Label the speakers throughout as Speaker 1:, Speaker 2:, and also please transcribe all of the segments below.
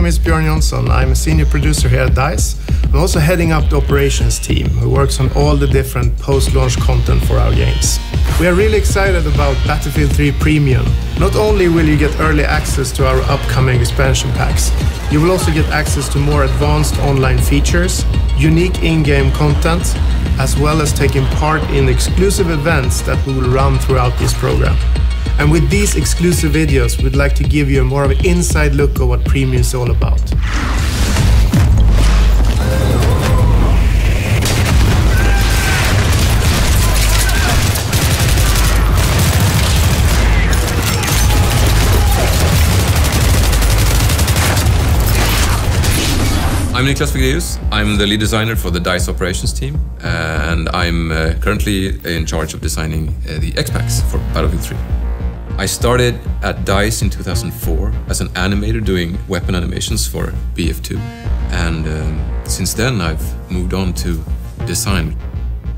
Speaker 1: is Björn Jonsson. I'm a senior producer here at DICE. I'm also heading up the operations team who works on all the different post-launch content for our games. We are really excited about Battlefield 3 Premium. Not only will you get early access to our upcoming expansion packs, you will also get access to more advanced online features, unique in-game content, as well as taking part in exclusive events that we will run throughout this program. And with these exclusive videos, we'd like to give you a more of an inside look of what Premium is all about.
Speaker 2: I'm Niklas Vigreus. I'm the lead designer for the DICE operations team, and I'm currently in charge of designing the X-Packs for Battlefield 3. I started at DICE in 2004 as an animator doing weapon animations for BF3, and since then I've moved on to design.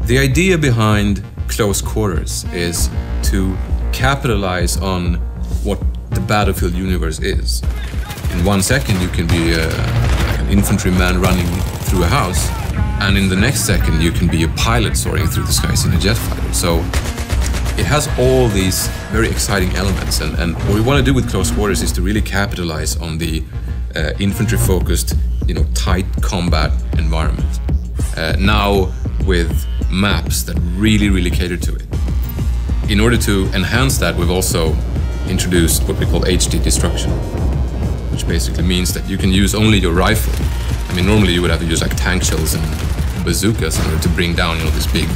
Speaker 2: The idea behind Close Quarters is to capitalize on what the Battlefield universe is. In 1 second you can be an infantryman running through a house, and in the next second you can be a pilot soaring through the skies in a jet fighter. So it has all these very exciting elements, and what we want to do with Close Quarters is to really capitalize on the infantry-focused, tight combat environment. Now with maps that really cater to it. In order to enhance that, we've also introduced what we call HD destruction, which basically means that you can use only your rifle. I mean, normally you would have to use like tank shells and bazookas in order to bring down, these big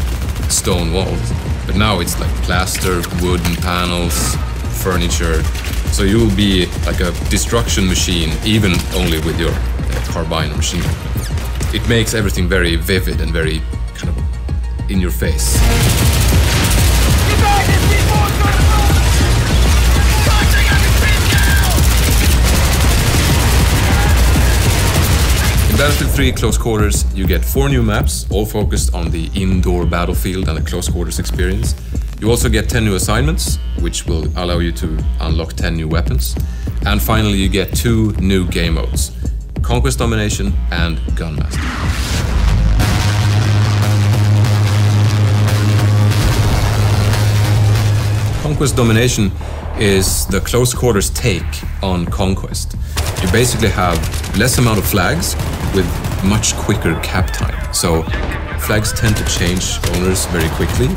Speaker 2: stone walls. But now it's like plaster, wooden panels, furniture. So you will be like a destruction machine, even only with your carbine or machine gun. It makes everything very vivid and very kind of in your face. In Battlefield 3 Close Quarters, you get 4 new maps, all focused on the indoor battlefield and the close quarters experience. You also get 10 new assignments, which will allow you to unlock 10 new weapons. And finally, you get 2 new game modes, Conquest Domination and Gunmaster. Conquest Domination is the close quarters take on Conquest. You basically have less amount of flags with much quicker cap time. So flags tend to change owners very quickly,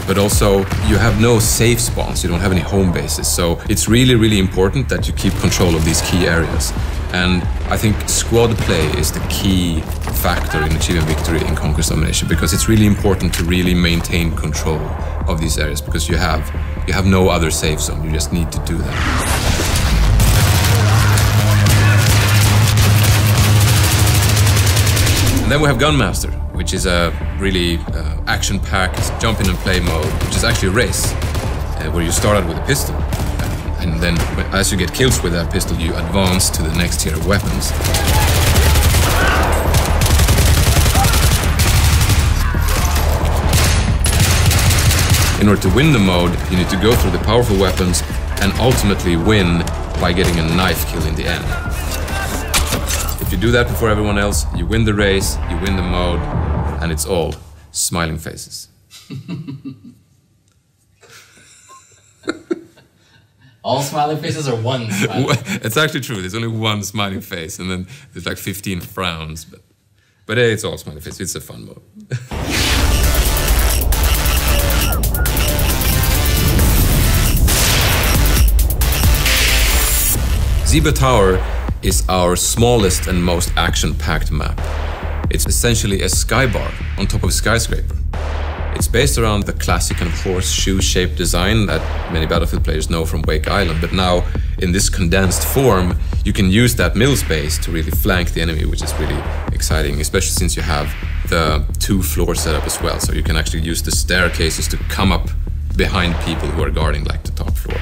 Speaker 2: but also you have no safe spawns, you don't have any home bases. So it's really important that you keep control of these key areas. And I think squad play is the key factor in achieving victory in Conquest Domination, because it's really important to really maintain control of these areas, because you have no other safe zone, you just need to do that. And then we have Gunmaster, which is a really action-packed jump in and play mode, which is actually a race, where you start out with a pistol, and then as you get kills with that pistol, you advance to the next tier of weapons. In order to win the mode, you need to go through the powerful weapons and ultimately win by getting a knife kill in the end. If you do that before everyone else, you win the race, you win the mode, and it's all smiling faces.
Speaker 3: All smiling faces or one smiling?
Speaker 2: It's actually true, there's only one smiling face, and then there's like 15 frowns, but hey, it's all smiling faces, it's a fun mode. Zebra Tower is our smallest and most action-packed map. It's essentially a skybar on top of a skyscraper. It's based around the classic kind of horseshoe-shaped design that many Battlefield players know from Wake Island, but now in this condensed form, you can use that middle space to really flank the enemy, which is really exciting, especially since you have the 2-floor setup as well, so you can actually use the staircases to come up behind people who are guarding like the top floor.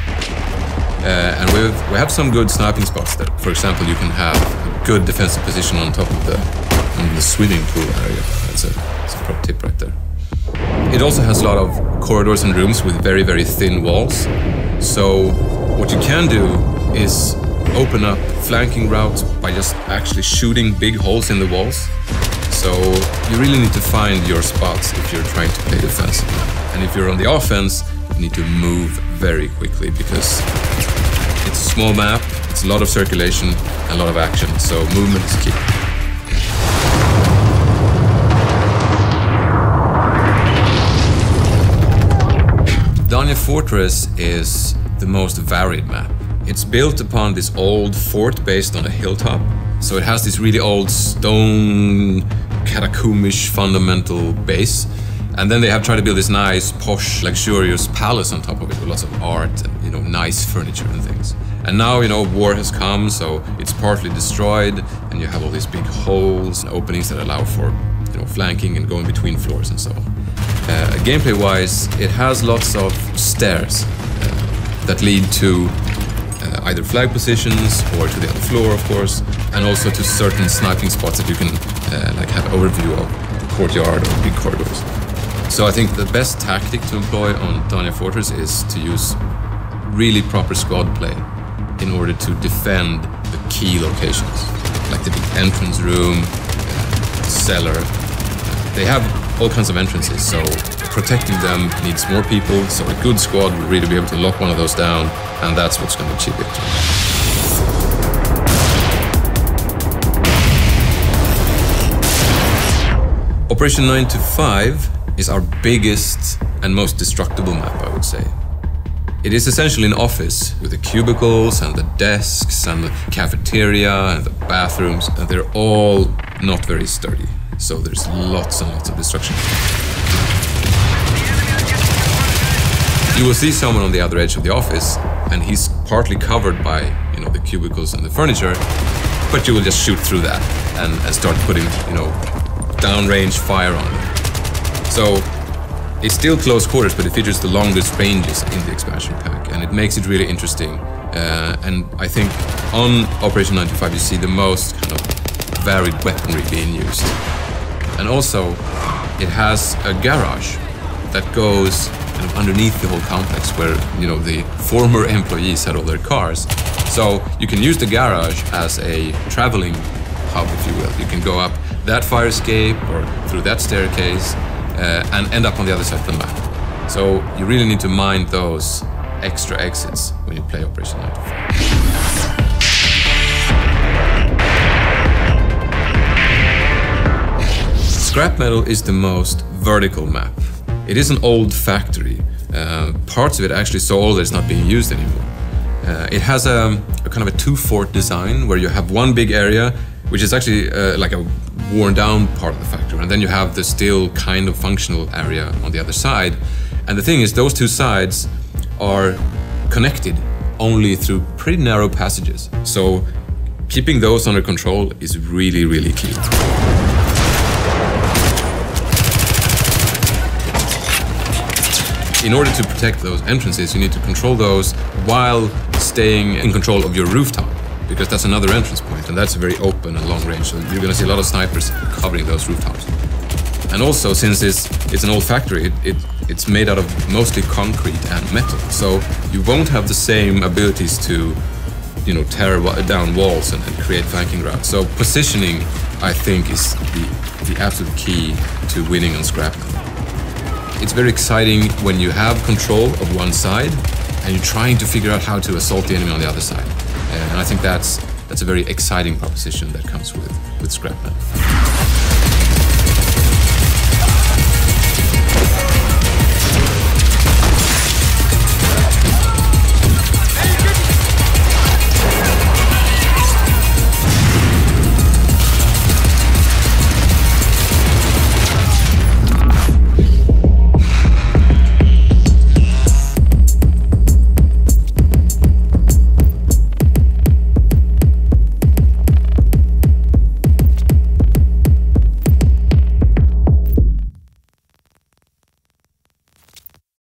Speaker 2: And we have some good sniping spots there. For example, you can have a good defensive position on top of the swimming pool area. That's a pro tip right there. It also has a lot of corridors and rooms with very thin walls. So what you can do is open up flanking routes by just actually shooting big holes in the walls. So you really need to find your spots if you're trying to play defensively. And if you're on the offense, you need to move very quickly because it's a small map, it's a lot of circulation, and a lot of action, so movement is key. Dania Fortress is the most varied map. It's built upon this old fort based on a hilltop. So it has this really old stone, catacombish fundamental base. And then they have tried to build this nice, posh, luxurious palace on top of it with lots of art and, nice furniture and things. And now, war has come, so it's partly destroyed, and you have all these big holes and openings that allow for, flanking and going between floors and so on. Gameplay-wise, it has lots of stairs that lead to either flag positions or to the other floor, of course, and also to certain sniping spots that you can have overview of the courtyard or big corridors. So I think the best tactic to employ on Dania Fortress is to use really proper squad play in order to defend the key locations, like the big entrance room, cellar. They have all kinds of entrances, so protecting them needs more people, so a good squad will really be able to lock one of those down, and that's what's going to achieve victory. Operation 9 to 5 is our biggest and most destructible map, I would say. It is essentially an office with the cubicles and the desks and the cafeteria and the bathrooms, and they're all not very sturdy. So there's lots and lots of destruction. You will see someone on the other edge of the office, and he's partly covered by, the cubicles and the furniture, but you will just shoot through that and start putting, downrange fire on them. So it's still close quarters, but it features the longest ranges in the expansion pack, and it makes it really interesting. And I think on Operation 9 to 5 you see the most kind of varied weaponry being used. And also, it has a garage that goes kind of underneath the whole complex where, the former employees had all their cars. So you can use the garage as a traveling hub, if you will. You can go up that fire escape or through that staircase and end up on the other side of the map. So you really need to mind those extra exits when you play Operation 9 to 5. Scrap Metal is the most vertical map. It is an old factory. Parts of it actually so old that it's not being used anymore. It has a kind of a two-fort design where you have one big area, which is actually like a worn-down part of the factory, and then you have the still kind of functional area on the other side. And the thing is, those two sides are connected only through pretty narrow passages. So keeping those under control is really, really key. In order to protect those entrances, you need to control those while staying in control of your rooftop, because that's another entrance point, and that's very open and long range, so you're going to see a lot of snipers covering those rooftops. And also, since it's an old factory, it's made out of mostly concrete and metal, so you won't have the same abilities to, tear down walls and create flanking routes. So positioning, I think, is the absolute key to winning on Scrap Metal. It's very exciting when you have control of one side and you're trying to figure out how to assault the enemy on the other side. And I think that's a very exciting proposition that comes with Scrap Metal.